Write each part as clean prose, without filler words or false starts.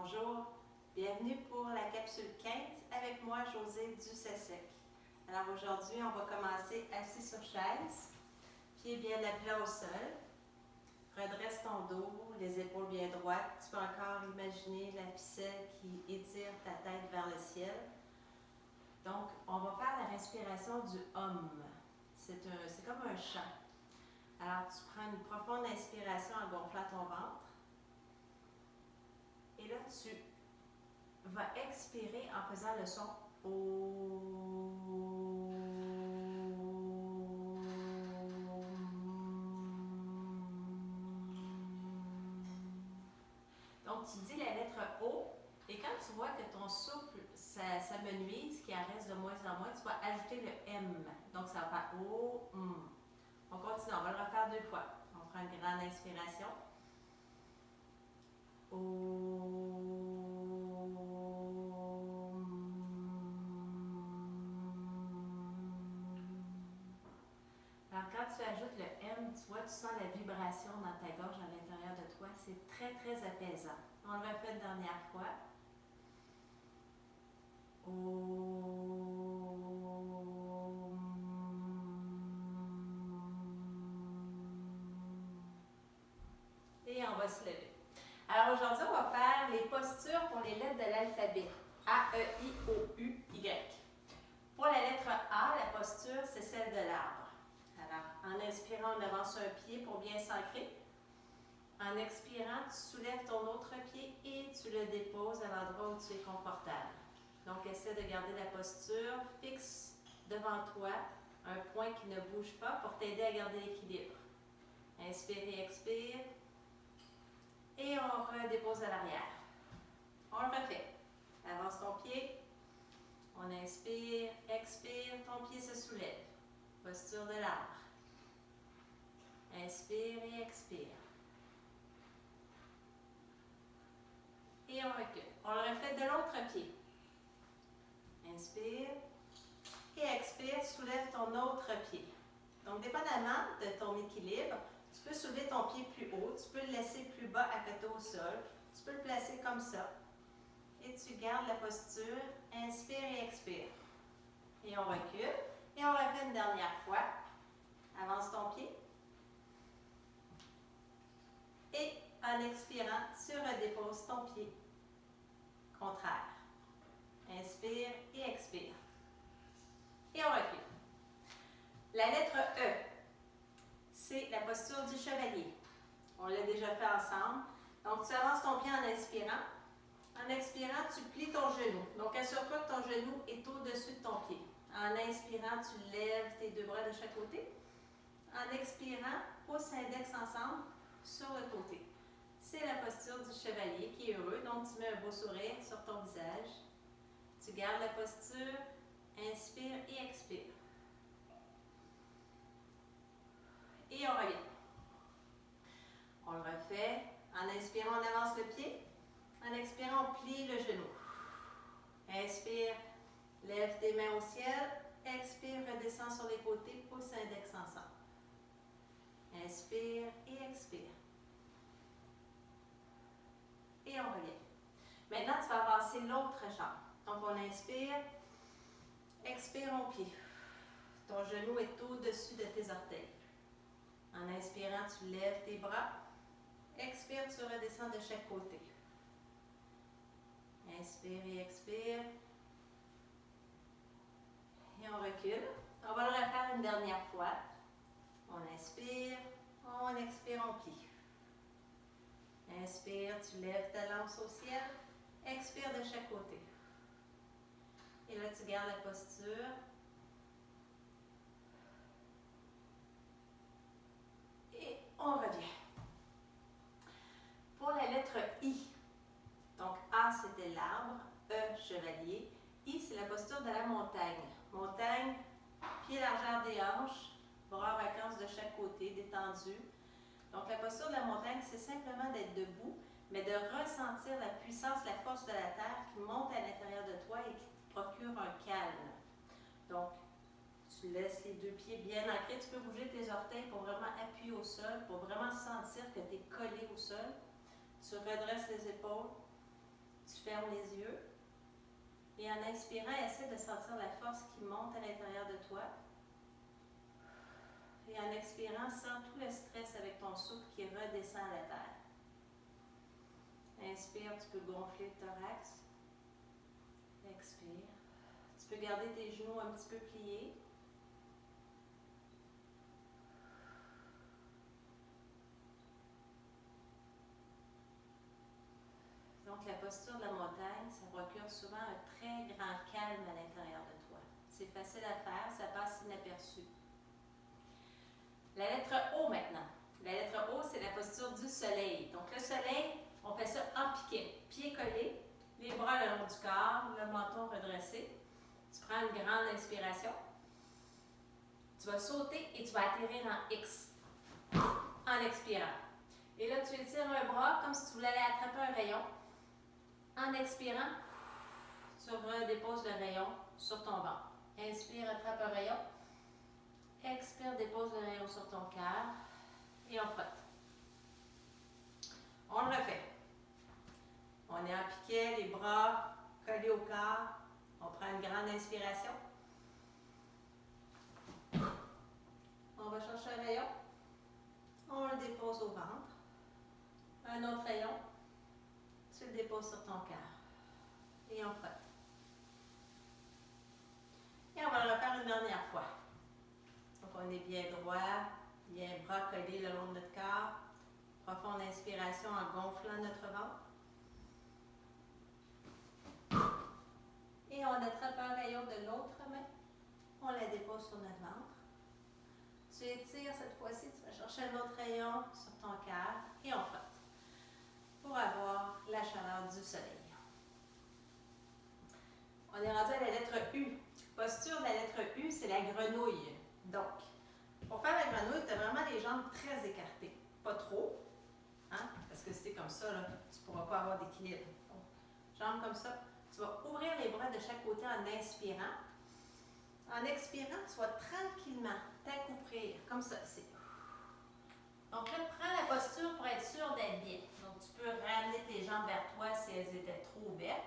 Bonjour, bienvenue pour la capsule 15 avec moi Josée Ducessec. Alors aujourd'hui, on va commencer assis sur chaise, pieds bien à plat au sol. Redresse ton dos, les épaules bien droites. Tu peux encore imaginer la ficelle qui étire ta tête vers le ciel. Donc, on va faire la respiration du hum. C'est comme un chant. Alors, tu prends une profonde inspiration en gonflant ton ventre. Et là, tu vas expirer en faisant le son OM. Donc, tu dis la lettre O, et quand tu vois que ton souffle, ça me nuise, qu'il en reste de moins en moins, tu vas ajouter le M. Donc, ça va faire O, M. On continue, on va le refaire 2 fois. On prend une grande inspiration. Alors, quand tu ajoutes le M, tu vois, tu sens la vibration dans ta gorge à l'intérieur de toi. C'est très, très apaisant. On le refait une dernière fois. Et on va se lever. Alors aujourd'hui, on va faire les postures pour les lettres de l'alphabet. A, E, I, O, U, Y. Pour la lettre A, la posture, c'est celle de l'arbre. Alors, en inspirant, on avance un pied pour bien s'ancrer. En expirant, tu soulèves ton autre pied et tu le déposes à l'endroit où tu es confortable. Donc, essaie de garder la posture fixe devant toi, un point qui ne bouge pas pour t'aider à garder l'équilibre. Inspire et expire. Et on redépose à l'arrière. On le refait. Avance ton pied. On inspire, expire, ton pied se soulève. Posture de l'arbre. Inspire et expire. Et on recule. On le refait de l'autre pied. Inspire et expire, soulève ton autre pied. Donc, dépendamment de ton équilibre, tu peux soulever ton pied plus haut, tu peux le laisser plus bas à côté au sol, tu peux le placer comme ça. Et tu gardes la posture, inspire et expire. Et on recule. Et on refait une dernière fois. Avance ton pied. Et en expirant, tu redéposes ton pied contraire. Inspire et expire. Et on recule. La lettre E, c'est la posture du chevalier. On l'a déjà fait ensemble. Donc, tu avances ton pied en inspirant. En expirant, tu plies ton genou. Donc, assure-toi que ton genou est au-dessus de ton pied. En inspirant, tu lèves tes 2 bras de chaque côté. En expirant, pouce index ensemble sur le côté. C'est la posture du chevalier qui est heureux. Donc, tu mets un beau sourire sur ton visage. Tu gardes la posture, inspire et expire. Et on revient. On le refait. En inspirant, on avance le pied. En expirant, on plie le genou. Inspire, lève tes mains au ciel. Expire, redescends sur les côtés, pouce index ensemble. Inspire et expire. Et on revient. Maintenant, tu vas avancer l'autre jambe. Donc, on inspire, expire, on plie. Ton genou est au-dessus de tes orteils. En inspirant, tu lèves tes bras. Expire, tu redescends de chaque côté. Inspire et expire. Et on recule. On va le refaire une dernière fois. On inspire, on expire, on plie. Inspire, tu lèves ta lance au ciel. Expire de chaque côté. Et là, tu gardes la posture. Et on revient. Pour la lettre I, donc A, c'était l'arbre. E, chevalier. I, c'est la posture de la montagne. Montagne, pied largeur des hanches, bras en vacances de chaque côté, détendus. Donc, la posture de la montagne, c'est simplement d'être debout, mais de ressentir la puissance, la force de la terre qui monte à l'intérieur de toi et qui te procure un calme. Donc, tu laisses les 2 pieds bien ancrés. Tu peux bouger tes orteils pour vraiment appuyer au sol, pour vraiment sentir que tu es collé au sol. Tu redresses les épaules. Tu fermes les yeux. Et en inspirant, essaie de sentir la force qui monte à l'intérieur de toi. Et en expirant, sens tout le stress avec ton souffle qui redescend à la terre. Inspire, tu peux gonfler le thorax. Expire. Tu peux garder tes genoux un petit peu pliés. Donc, la posture de la montagne, ça procure souvent un très grand calme à l'intérieur de toi. C'est facile à faire, ça passe inaperçu. La lettre O maintenant. La lettre O, c'est la posture du soleil. Donc, le soleil, on fait ça en piquet. Pieds collés, les bras le long du corps, le menton redressé. Tu prends une grande inspiration. Tu vas sauter et tu vas atterrir en X en expirant. Et là, tu étires un bras comme si tu voulais aller attraper un rayon. En expirant, tu redéposes le rayon sur ton ventre. Inspire, attrape un rayon. Expire, dépose le rayon sur ton cœur. Et on frotte. On le refait. On est en piquet, les bras collés au corps. On prend une grande inspiration. On va chercher un rayon. On le dépose au ventre. Un autre rayon. Tu le déposes sur ton cœur. Et on frotte. Et on va le refaire une dernière fois. Donc on est bien droit, bien bras collés le long de notre corps. Profonde inspiration en gonflant notre ventre. Et on attrape un rayon de l'autre main. On la dépose sur notre ventre. Tu étires cette fois-ci, tu vas chercher un autre rayon sur ton cœur et on frotte pour avoir la chaleur du soleil. On est rendu à la lettre U. Posture de la lettre U, c'est la grenouille. Donc, pour faire la grenouille, tu as vraiment les jambes très écartées. Pas trop, hein? Parce que si tu es comme ça, là, tu ne pourras pas avoir d'équilibre. Donc, jambes comme ça. Tu vas ouvrir les bras de chaque côté en inspirant. En expirant, tu vas tranquillement t'accouplir, comme ça. Donc là, prends la posture pour être sûr d'être bien. Donc, tu peux ramener tes jambes vers toi si elles étaient trop ouvertes.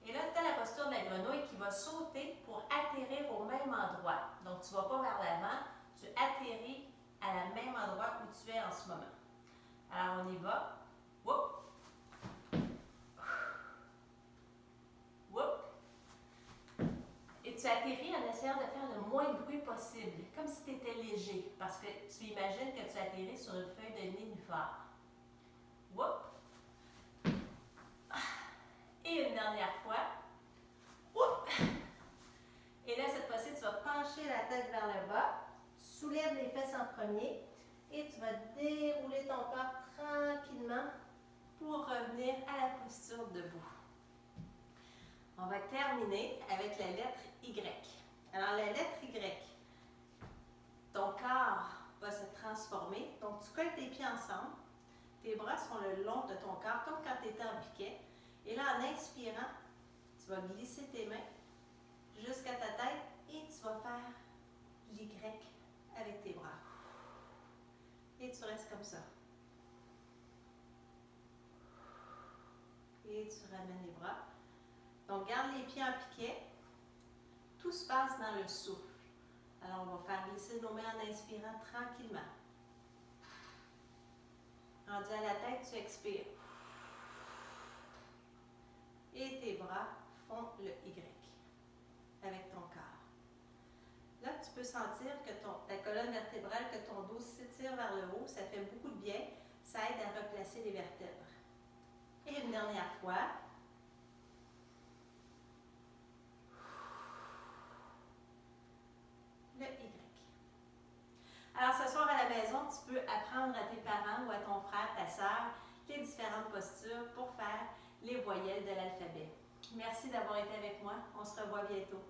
Et là, tu as la posture de la grenouille qui va sauter pour atterrir au même endroit. Donc, tu ne vas pas vers l'avant, tu atterris à la même endroit où tu es en ce moment. Alors, on y va. Whoop. Whoop. Et tu atterris en essayant de faire le moins de bruit possible, comme si tu étais léger, parce que tu imagines que tu atterris sur une feuille de nénuphar. Whoop. Et une dernière fois. Whoop. Et là, cette fois-ci, tu vas pencher la tête vers le bas, soulève les fesses en premier et tu vas dérouler ton corps tranquillement pour revenir à la posture debout. On va terminer avec la lettre Y. Alors, la lettre Y, ton corps va se transformer. Donc, tu colles tes pieds ensemble. Tes bras sont le long de ton corps, comme quand tu étais en piquet. Et là, en inspirant, tu vas glisser tes mains jusqu'à ta tête et tu vas faire l'Y avec tes bras. Et tu restes comme ça. Et tu ramènes les bras. Donc, garde les pieds en piquet. Tout se passe dans le souffle. Alors, on va faire glisser nos mains en inspirant tranquillement. Rendu à la tête, tu expires. Et tes bras font le Y avec ton corps. Là, tu peux sentir que ta colonne vertébrale, que ton dos s'étire vers le haut. Ça fait beaucoup de bien. Ça aide à replacer les vertèbres. Et une dernière fois. Le Y. Alors, ce soir à la maison, tu peux apprendre à tes parents ou à ton frère, ta sœur, les différentes postures pour faire les voyelles de l'alphabet. Merci d'avoir été avec moi. On se revoit bientôt.